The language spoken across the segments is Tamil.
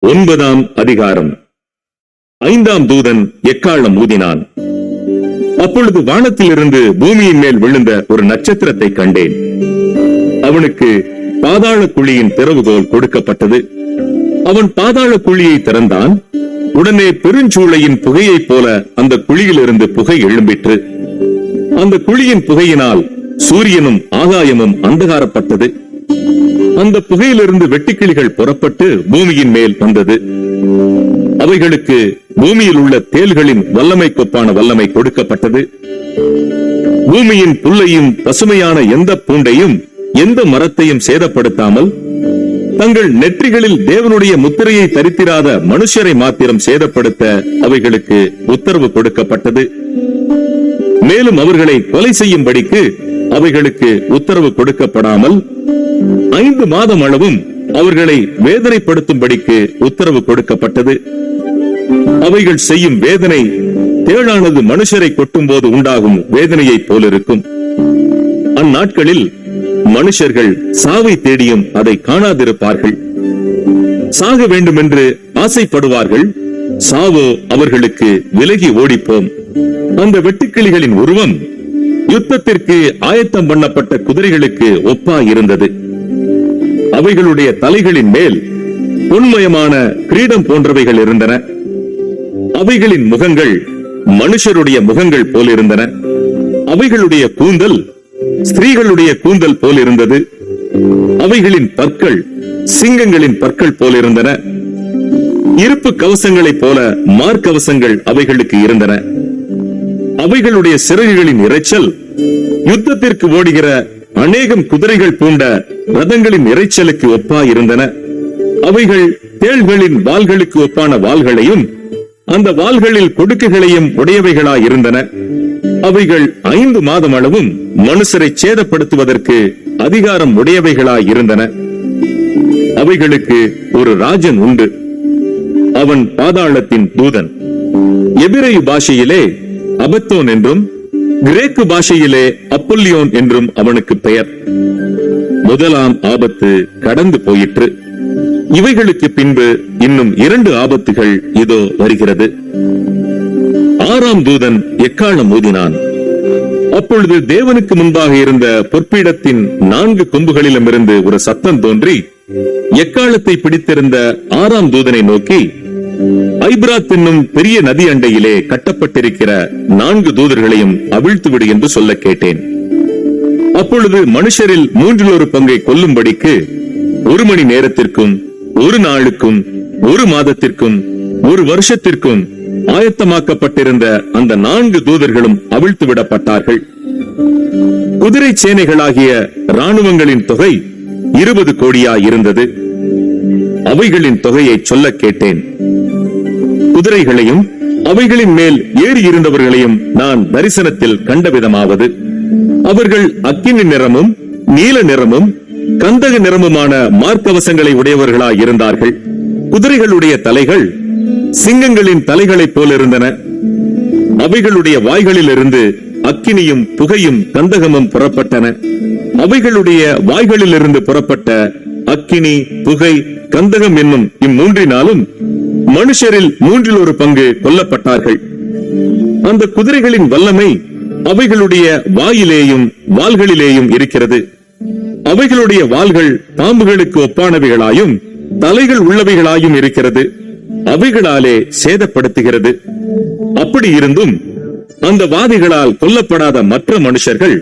9ஆம் அதிகாரம். 5ஆம் தூதன் எக்காளம் ஊதினான். அப்பொழுது வானத்திலிருந்து பூமியின் மேல் விழுந்த ஒரு நட்சத்திரத்தை கண்டேன். அவனுக்கு பாதாள குழியின் திறவுகோல் கொடுக்கப்பட்டது. அவன் பாதாள குழியை திறந்தான். உடனே பெருஞ்சூளையின் புகையைப் போல அந்த குழியிலிருந்து புகை எழும்பிற்று. அந்த குழியின் புகையினால் சூரியனும் ஆகாயமும் அந்தகாரப்பட்டது. அந்த புகையிலிருந்து வெட்டுக்கிளிகள் புறப்பட்டு பூமியின் மேல் வந்தது. அவைகளுக்கு பூமியில் உள்ள தேள்களின் வல்லமைக்கொப்பான வல்லமை கொடுக்கப்பட்டது. பூமியின் புல்லையும் பசுமையான எந்த பூண்டையும் எந்த மரத்தையும் சேதப்படுத்தாமல், தங்கள் நெற்றிகளில் தேவனுடைய முத்திரையை தரித்திராத மனுஷரை மாத்திரம் சேதப்படுத்த அவைகளுக்கு உத்தரவு கொடுக்கப்பட்டது. மேலும் அவர்களை கொலை செய்யும்படிக்கு அவைகளுக்கு உத்தரவு கொடுக்கப்படாமல் 5 மாதம் அளவும் அவர்களை வேதனைப்படுத்தும்படிக்கு உத்தரவு கொடுக்கப்பட்டது. அவைகள் செய்யும் வேதனை தேளானது மனுஷரை கொட்டும் போது உண்டாகும் வேதனையைப் போலிருக்கும். அந்நாட்களில் மனுஷர்கள் சாவை தேடியும் அதை காணாதிருப்பார்கள். சாக வேண்டும் என்று ஆசைப்படுவார்கள். சாவோ அவர்களுக்கு விலகி ஓடிப்போம். அந்த வெட்டுக்கிளிகளின் உருவம் யுத்தத்திற்கு ஆயத்தம் பண்ணப்பட்ட குதிரைகளுக்கு ஒப்பாயிருந்தது. அவைகளுடைய தலைகளின் மேல் பொன்மயமான கிரீடம் போன்றவைகள் இருந்தன. அவைகளின் முகங்கள் மனுஷருடைய முகங்கள் போலிருந்தன. அவைகளுடைய கூந்தல் ஸ்திரீகளுடைய கூந்தல் போலிருந்தது. அவைகளின் பற்கள் சிங்கங்களின் பற்கள் போலிருந்தன. இருப்பு கவசங்களைப் போல மார்க்கவசங்கள் அவைகளுக்கு இருந்தன. அவைகளுடைய சிறகுகளின் இரைச்சல் யுத்தத்திற்கு ஓடுகிற அநேகம் குதிரைகள் பூண்ட ரதங்களின் இரைச்சலுக்கு ஒப்பாயிருந்தன. அவைகள் தேள்களின் வாள்களுக்கு ஒப்பான வாள்களையும் அந்த வாள்களில் கொடுக்குகளையும் உடையவைகளாயிருந்தன. அவைகள் 5 மாதம் அளவும் மனுஷரை சேதப்படுத்துவதற்கு அதிகாரம் உடையவைகளாயிருந்தன. அவைகளுக்கு ஒரு ராஜன் உண்டு. அவன் பாதாளத்தின் தூதன். எபிரேய பாஷையிலே அபத்தோன் என்றும் கிரேக்கு பாஷையிலே அப்பொல்லியோன் என்றும் அவனுக்கு பெயர். முதலாம் ஆபத்து கடந்து போயிற்று. இவைகளுக்கு பின்பு இன்னும் 2 ஆபத்துகள் இதோ வருகிறது. 6ஆம் தூதன் எக்காளம் ஊதினான். அப்பொழுது தேவனுக்கு முன்பாக இருந்த பொற்பீடத்தின் 4 கொம்புகளிலும் இருந்து ஒரு சத்தம் தோன்றி எக்காளத்தை பிடித்திருந்த 6ஆம் தூதனை நோக்கி, ஐபிராத் என்னும் பெரிய நதி அண்டையிலே கட்டப்பட்டிருக்கிற 4 தூதர்களையும் அவிழ்த்துவிடு என்று சொல்ல கேட்டேன். அப்பொழுது மனுஷரில் 1/3 பங்கை கொல்லும்படிக்கு 1 மணி நேரத்திற்கும் 1 நாளுக்கும் 1 மாதத்திற்கும் 1 வருஷத்திற்கும் ஆயத்தமாக்கப்பட்டிருந்த அந்த 4 தூதர்களும் அவிழ்த்து விடப்பட்டார்கள். குதிரை சேனைகளாகிய இராணுவங்களின் தொகை 20 கோடியாயிருந்தது. அவைகளின் தொகையை சொல்ல கேட்டேன். குதிரைகளையும் அவைகளின் மேல் ஏறி இருந்தவர்களையும் நான் தரிசனத்தில் கண்டவிதமாவது, அவர்கள் அக்கினி நிறமும் நீல நிறமும் கந்தக நிறமுமான மார்க்கவசங்களை உடையவர்களாயிருந்தார்கள். குதிரைகளுடைய தலைகள் சிங்கங்களின் தலைகளைப் போலிருந்தன. அவைகளுடைய வாய்களில் இருந்து அக்கினியும் புகையும் கந்தகமும் புறப்பட்டன. அவைகளுடைய வாய்களில் இருந்து புறப்பட்ட அக்கினி புகை கந்தகம் என்னும் இம்மூன்றினாலும் மனுஷரில் 1/3 பங்கு கொல்லப்பட்டார்கள். அந்த குதிரைகளின் வல்லமை அவைகளுடைய வாயிலேயும் வாள்களிலேயும் இருக்கிறது. அவைகளுடைய வாள்கள் பாம்புகளுக்கு ஒப்பானவைகளாயும் தலைகள் உள்ளவைகளாயும் இருக்கிறது. அவைகளாலே சேதப்படுத்துகிறது. அப்படி இருந்தும் அந்த வாதிகளால் கொல்லப்படாத மற்ற மனுஷர்கள்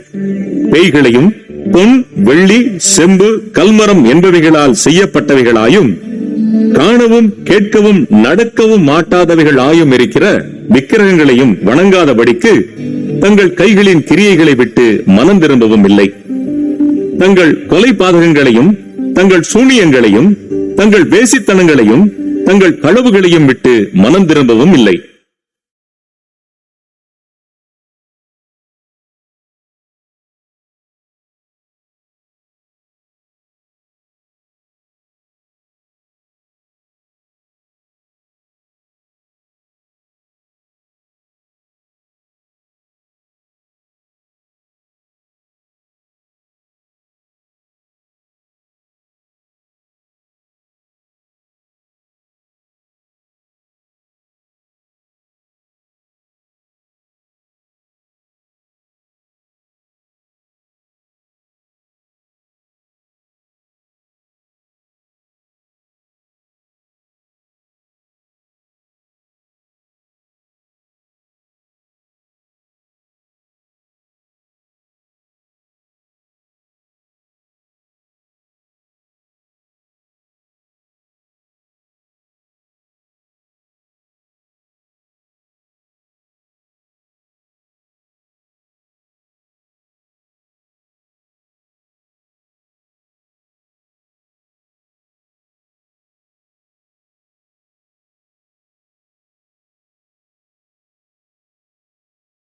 பேய்களையும் பொன் வெள்ளி செம்பு கல்மரம் என்பவைகளால் செய்யப்பட்டவைகளாயும் காணவும் கேட்கவும் நடக்கவும் மாட்டாதவைகள் ஆயும் இருக்கிற விக்கிரகங்களையும் வணங்காதபடிக்கு தங்கள் கைகளின் கிரியைகளை விட்டு மனம் திரும்பவும் இல்லை. தங்கள் கொலை பாதகங்களையும் தங்கள் சூனியங்களையும் தங்கள் வேசித்தனங்களையும் தங்கள் களவுகளையும் விட்டு மனம் திரும்பவும் இல்லை.